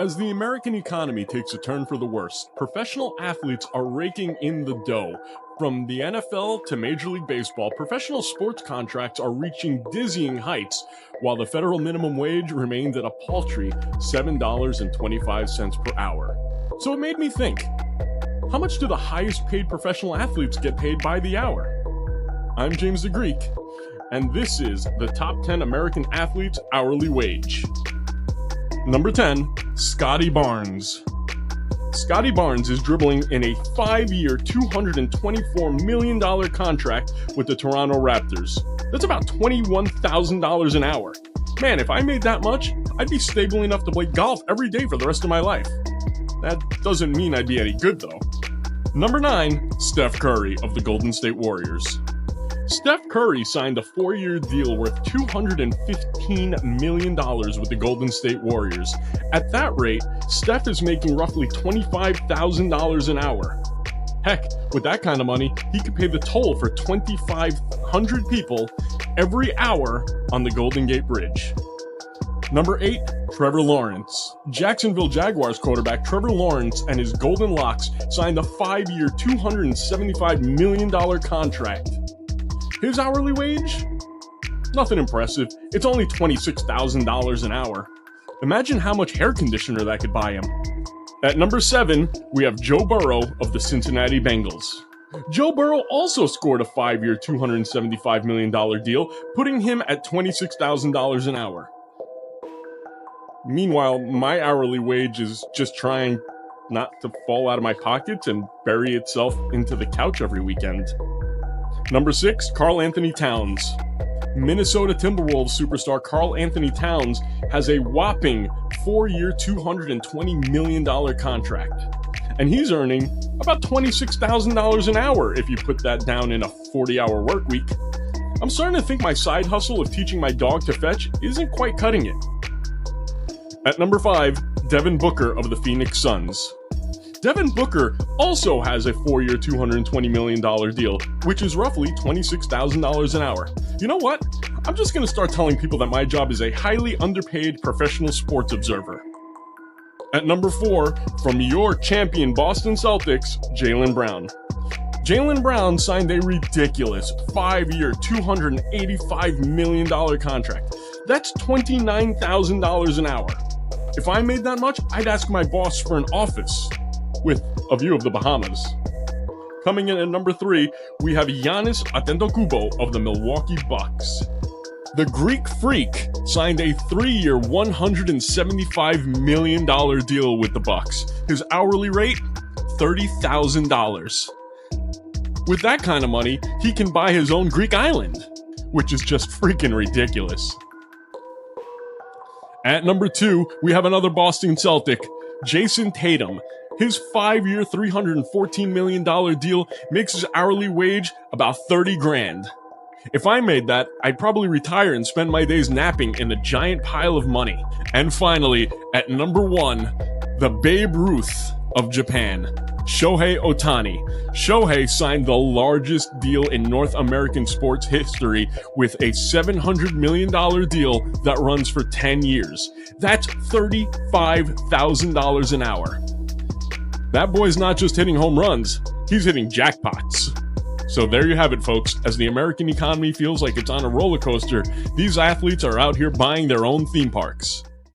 As the American economy takes a turn for the worse, professional athletes are raking in the dough. From the NFL to Major League Baseball, professional sports contracts are reaching dizzying heights, while the federal minimum wage remains at a paltry $7.25 per hour. So it made me think, how much do the highest paid professional athletes get paid by the hour? I'm James the Greek, and this is the top 10 American athletes' hourly wage. Number 10, Scotty Barnes. Scotty Barnes is dribbling in a 5-year, $224 million contract with the Toronto Raptors. That's about $21,000 an hour. Man, if I made that much, I'd be stable enough to play golf every day for the rest of my life. That doesn't mean I'd be any good, though. Number 9, Steph Curry of the Golden State Warriors. Steph Curry signed a 4-year deal worth $215 million with the Golden State Warriors. At that rate, Steph is making roughly $25,000 an hour. Heck, with that kind of money, he could pay the toll for 2,500 people every hour on the Golden Gate Bridge. Number 8, Trevor Lawrence. Jacksonville Jaguars quarterback Trevor Lawrence and his Golden Locks signed a 5-year, $275 million contract. His hourly wage? Nothing impressive. It's only $26,000 an hour. Imagine how much hair conditioner that could buy him. At number 7, we have Joe Burrow of the Cincinnati Bengals. Joe Burrow also scored a 5-year, $275 million deal, putting him at $26,000 an hour. Meanwhile, my hourly wage is just trying not to fall out of my pockets and bury itself into the couch every weekend. Number 6, Karl Anthony Towns. Minnesota Timberwolves superstar Karl Anthony Towns has a whopping 4-year, $220 million contract. And he's earning about $26,000 an hour if you put that down in a 40-hour work week. I'm starting to think my side hustle of teaching my dog to fetch isn't quite cutting it. At number 5, Devin Booker of the Phoenix Suns. Devin Booker also has a 4-year, $220 million deal, which is roughly $26,000 an hour. You know what? I'm just going to start telling people that my job is a highly underpaid professional sports observer. At number 4, from your champion Boston Celtics, Jaylen Brown. Jaylen Brown signed a ridiculous 5-year, $285 million contract. That's $29,000 an hour. If I made that much, I'd ask my boss for an office with a view of the Bahamas. Coming in at number 3, we have Giannis Antetokounmpo of the Milwaukee Bucks. The Greek Freak signed a 3-year, $175 million deal with the Bucks. His hourly rate, $30,000. With that kind of money, he can buy his own Greek island, which is just freaking ridiculous. At number 2, we have another Boston Celtic, Jayson Tatum. His 5-year, $314 million deal makes his hourly wage about $30,000. If I made that, I'd probably retire and spend my days napping in the giant pile of money. And finally, at number 1, the Babe Ruth of Japan, Shohei Ohtani. Shohei signed the largest deal in North American sports history with a $700 million deal that runs for 10 years. That's $35,000 an hour. That boy's not just hitting home runs, he's hitting jackpots. So there you have it, folks. As the American economy feels like it's on a roller coaster, these athletes are out here buying their own theme parks.